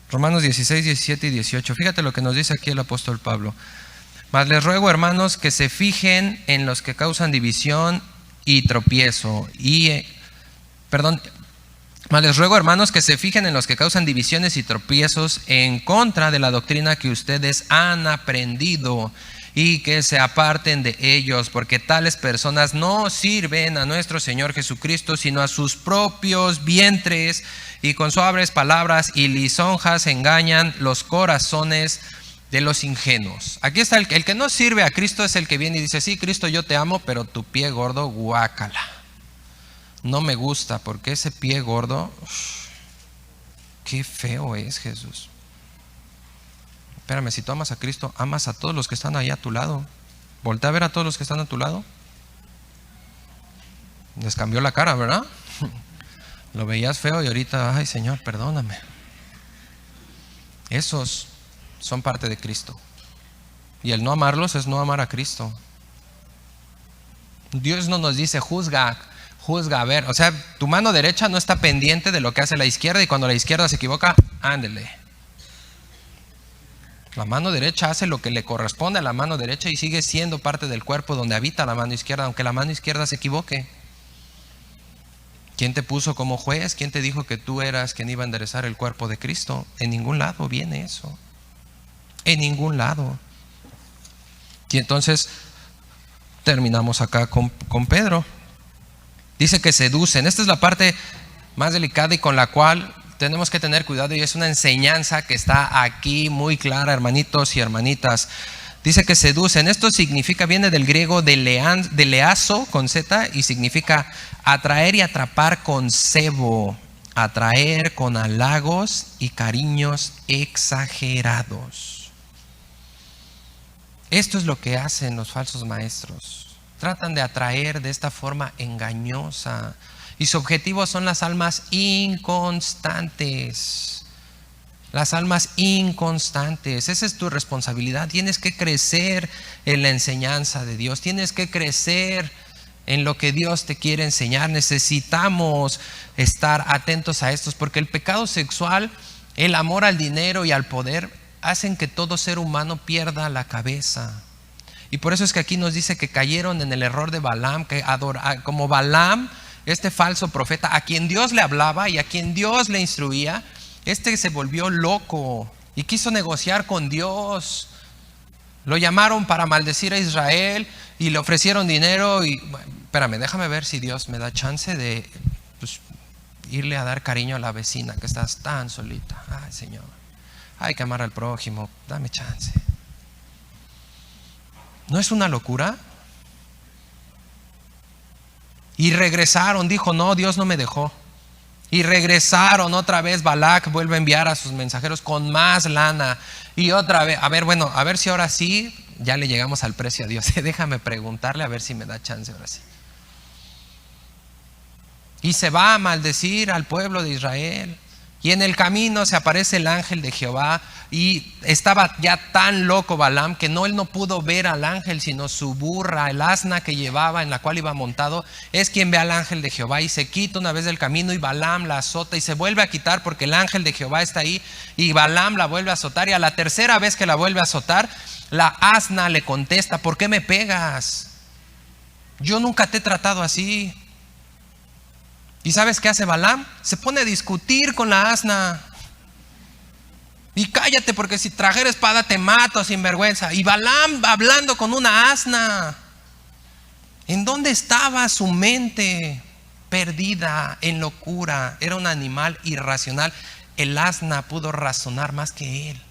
[SPEAKER 1] Romanos 16, 17 y 18. Fíjate lo que nos dice aquí el apóstol Pablo. Mas les ruego, hermanos, que se fijen en los que causan división y tropiezo. Mas les ruego, hermanos, que se fijen en los que causan divisiones y tropiezos en contra de la doctrina que ustedes han aprendido, y que se aparten de ellos, porque tales personas no sirven a nuestro Señor Jesucristo, sino a sus propios vientres, y con suaves palabras y lisonjas engañan los corazones de los ingenuos. Aquí está el que no sirve a Cristo, es el que viene y dice: sí, Cristo, yo te amo, pero tu pie gordo, guácala, no me gusta, porque ese pie gordo, qué feo es, Jesús. Espérame, si tú amas a Cristo, amas a todos los que están ahí a tu lado. Voltea a ver a todos los que están a tu lado. Les cambió la cara, ¿verdad? Lo veías feo y ahorita, ay, Señor, perdóname. Esos son parte de Cristo. Y el no amarlos es no amar a Cristo. Dios no nos dice: juzga, a ver. O sea, tu mano derecha no está pendiente de lo que hace la izquierda, y cuando la izquierda se equivoca, ándele. La mano derecha hace lo que le corresponde a la mano derecha y sigue siendo parte del cuerpo donde habita la mano izquierda, aunque la mano izquierda se equivoque. ¿Quién te puso como juez? ¿Quién te dijo que tú eras quien iba a enderezar el cuerpo de Cristo? En ningún lado viene eso. En ningún lado. Y entonces terminamos acá con Pedro. Dice que seducen. Esta es la parte más delicada y con la cual tenemos que tener cuidado, y es una enseñanza que está aquí muy clara, hermanitos y hermanitas. Dice que seducen. Esto significa, viene del griego de leazo con Z, y significa atraer y atrapar con cebo, atraer con halagos y cariños exagerados. Esto es lo que hacen los falsos maestros. Tratan de atraer de esta forma engañosa, y su objetivo son las almas inconstantes. Las almas inconstantes. Esa es tu responsabilidad. Tienes que crecer en la enseñanza de Dios. Tienes que crecer en lo que Dios te quiere enseñar. Necesitamos estar atentos a estos, porque el pecado sexual, el amor al dinero y al poder hacen que todo ser humano pierda la cabeza. Y por eso es que aquí nos dice que cayeron en el error de Balaam, que como Balaam, este falso profeta, a quien Dios le hablaba y a quien Dios le instruía, se volvió loco y quiso negociar con Dios. Lo llamaron para maldecir a Israel y le ofrecieron dinero. Y espérame, déjame ver si Dios me da chance de irle a dar cariño a la vecina que estás tan solita. Ay, Señor, hay que amar al prójimo, dame chance. ¿No es una locura? Y regresaron, dijo, no, Dios no me dejó. Y regresaron otra vez. Balac vuelve a enviar a sus mensajeros con más lana. Y otra vez, a ver si ahora sí ya le llegamos al precio a Dios. Déjame preguntarle a ver si me da chance ahora sí. Y se va a maldecir al pueblo de Israel. Y en el camino se aparece el ángel de Jehová. Y estaba ya tan loco Balaam que él no pudo ver al ángel, sino su burra, el asna que llevaba, en la cual iba montado, es quien ve al ángel de Jehová. Y se quita una vez del camino, y Balaam la azota, y se vuelve a quitar porque el ángel de Jehová está ahí. Y Balaam la vuelve a azotar, y a la tercera vez que la vuelve a azotar, la asna le contesta: ¿por qué me pegas? Yo nunca te he tratado así. ¿Y sabes qué hace Balaam? Se pone a discutir con la asna. Y cállate, porque si trajera espada te mato, sinvergüenza. Y Balaam hablando con una asna. ¿En dónde estaba su mente? Perdida en locura. Era un animal irracional. El asna pudo razonar más que él.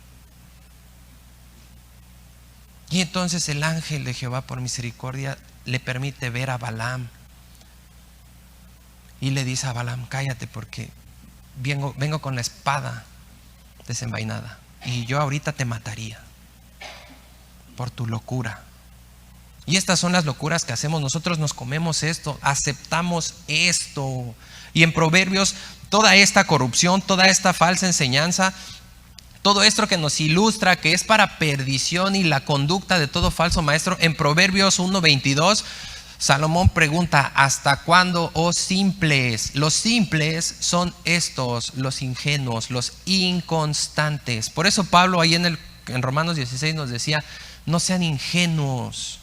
[SPEAKER 1] Y entonces el ángel de Jehová, por misericordia, le permite ver a Balaam. Y le dice a Balaam: cállate, porque vengo con la espada desenvainada, y yo ahorita te mataría por tu locura. Y estas son las locuras que hacemos nosotros. Nos comemos esto, aceptamos esto. Y en Proverbios, toda esta corrupción, toda esta falsa enseñanza, todo esto que nos ilustra que es para perdición y la conducta de todo falso maestro. En Proverbios 1:22, Salomón pregunta: ¿hasta cuándo, oh simples? Los simples son estos, los ingenuos, los inconstantes. Por eso Pablo ahí en Romanos 16 nos decía: no sean ingenuos.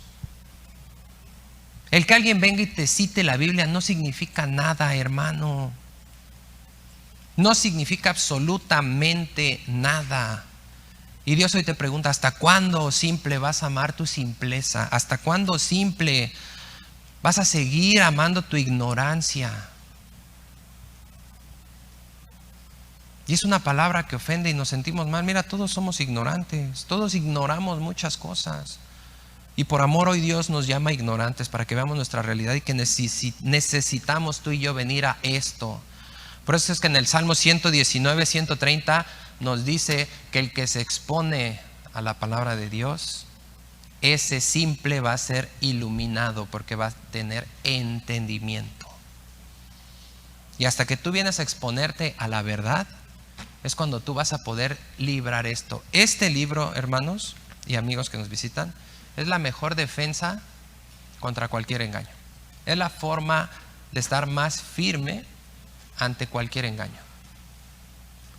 [SPEAKER 1] El que alguien venga y te cite la Biblia no significa nada, hermano. No significa absolutamente nada. Y Dios hoy te pregunta: ¿hasta cuándo, simple, vas a amar tu simpleza? ¿Hasta cuándo, simple, vas a seguir amando tu ignorancia? Y es una palabra que ofende y nos sentimos mal. Mira, todos somos ignorantes, todos ignoramos muchas cosas. Y por amor hoy Dios nos llama ignorantes para que veamos nuestra realidad, y que necesitamos tú y yo venir a esto. Por eso es que en el Salmo 119, 130 nos dice que el que se expone a la palabra de Dios, ese simple va a ser iluminado, porque va a tener entendimiento. Y hasta que tú vienes a exponerte a la verdad, es cuando tú vas a poder librar esto. Este libro, hermanos y amigos que nos visitan, es la mejor defensa contra cualquier engaño. Es la forma de estar más firme ante cualquier engaño.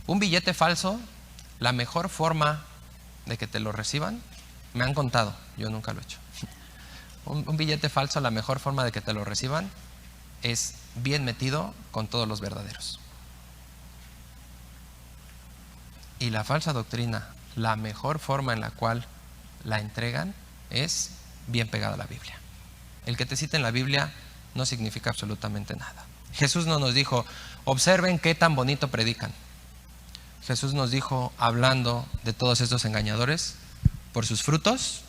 [SPEAKER 1] Un billete falso, la mejor forma de que te lo reciban, me han contado, yo nunca lo he hecho. Un billete falso, la mejor forma de que te lo reciban es bien metido con todos los verdaderos. Y la falsa doctrina, la mejor forma en la cual la entregan es bien pegada a la Biblia. El que te cite en la Biblia no significa absolutamente nada. Jesús no nos dijo, observen qué tan bonito predican. Jesús nos dijo, hablando de todos estos engañadores, por sus frutos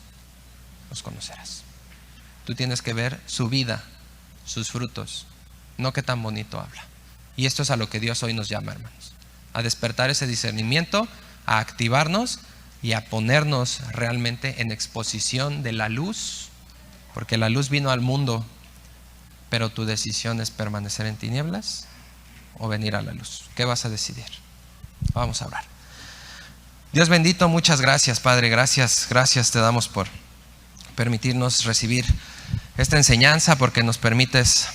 [SPEAKER 1] los conocerás. Tú tienes que ver su vida, sus frutos, no qué tan bonito habla. Y esto es a lo que Dios hoy nos llama, hermanos, a despertar ese discernimiento, a activarnos y a ponernos realmente en exposición de la luz, porque la luz vino al mundo, pero tu decisión es permanecer en tinieblas o venir a la luz. ¿Qué vas a decidir? Vamos a orar. Dios bendito, muchas gracias, Padre. Gracias te damos por permitirnos recibir esta enseñanza, porque nos permites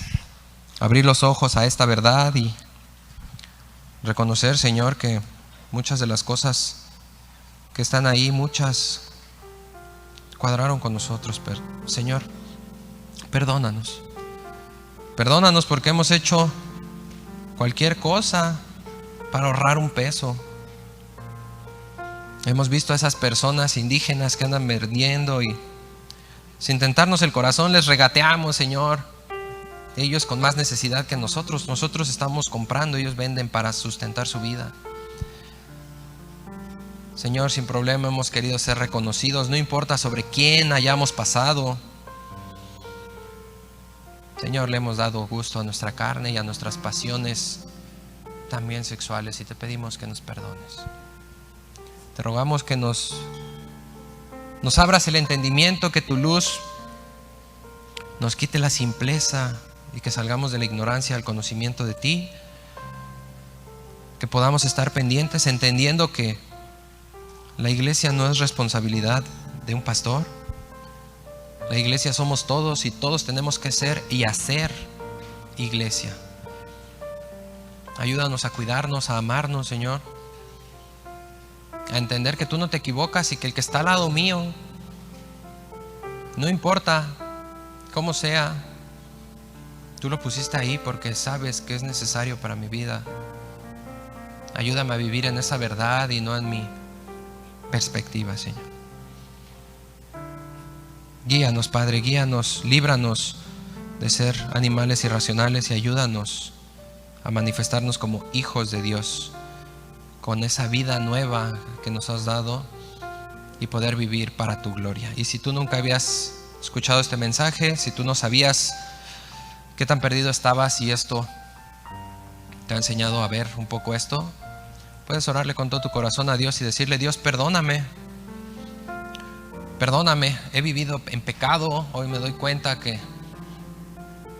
[SPEAKER 1] abrir los ojos a esta verdad y reconocer, Señor, que muchas de las cosas que están ahí, muchas cuadraron con nosotros, pero Señor, perdónanos porque hemos hecho cualquier cosa para ahorrar un peso. Hemos visto a esas personas indígenas que andan vendiendo y sin tentarnos el corazón les regateamos, Señor. Ellos con más necesidad que nosotros estamos comprando, ellos venden para sustentar su vida. Señor, sin problema hemos querido ser reconocidos, no importa sobre quién hayamos pasado. Señor, le hemos dado gusto a nuestra carne y a nuestras pasiones también sexuales, y te pedimos que nos perdones. Te rogamos que nos abras el entendimiento, que tu luz nos quite la simpleza y que salgamos de la ignorancia al conocimiento de ti, que podamos estar pendientes entendiendo que la iglesia no es responsabilidad de un pastor. La iglesia somos todos y todos tenemos que ser y hacer iglesia. Ayúdanos a cuidarnos, a amarnos, Señor, a entender que tú no te equivocas y que el que está al lado mío, no importa cómo sea, tú lo pusiste ahí porque sabes que es necesario para mi vida. Ayúdame a vivir en esa verdad y no en mi perspectiva, Señor. Guíanos, Padre, guíanos, líbranos de ser animales irracionales y ayúdanos a manifestarnos como hijos de Dios, con esa vida nueva que nos has dado y poder vivir para tu gloria. Y si tú nunca habías escuchado este mensaje, si tú no sabías qué tan perdido estabas y esto te ha enseñado a ver un poco esto, puedes orarle con todo tu corazón a Dios y decirle: Dios, perdóname, he vivido en pecado, hoy me doy cuenta que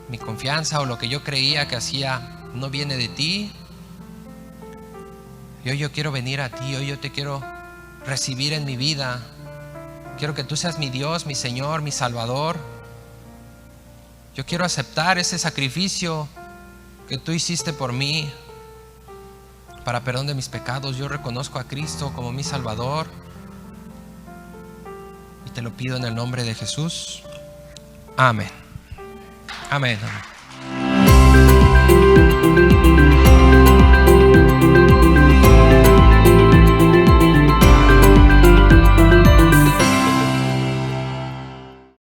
[SPEAKER 1] mi confianza o lo que yo creía que hacía no viene de ti. Y hoy yo quiero venir a ti, hoy yo te quiero recibir en mi vida. Quiero que tú seas mi Dios, mi Señor, mi Salvador. Yo quiero aceptar ese sacrificio que tú hiciste por mí para perdón de mis pecados. Yo reconozco a Cristo como mi Salvador y te lo pido en el nombre de Jesús. Amén. Amén. Amén.